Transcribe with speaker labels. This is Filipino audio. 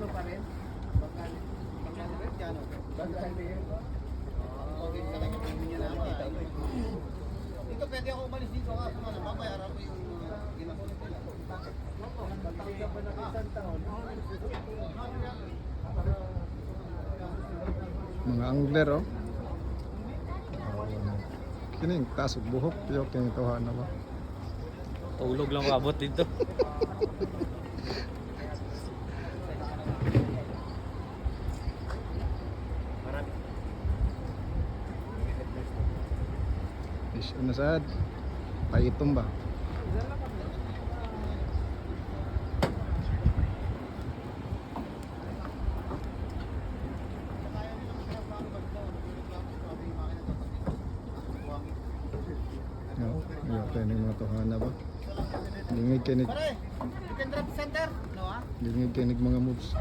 Speaker 1: ano pa rin? Magkano? Magkano rin? Diyan o? Magkano rin? Okay, sa kanya pwede niya naman. Dito pwede ako umalis dito ka. Kung babayaran mo yung ginagawa nila. Patawag ka ba na isang taon?
Speaker 2: Mga angler oh. Kining tasog buhok yo kining tawhan na ba?
Speaker 3: Tulog lang abot dito.
Speaker 2: Fish on sad. Paitom ba? Yo, kining mga tawhan na ba? Dingig kinig,
Speaker 1: Pare, you can drop center. No ah?
Speaker 2: dingig kinig mga moves.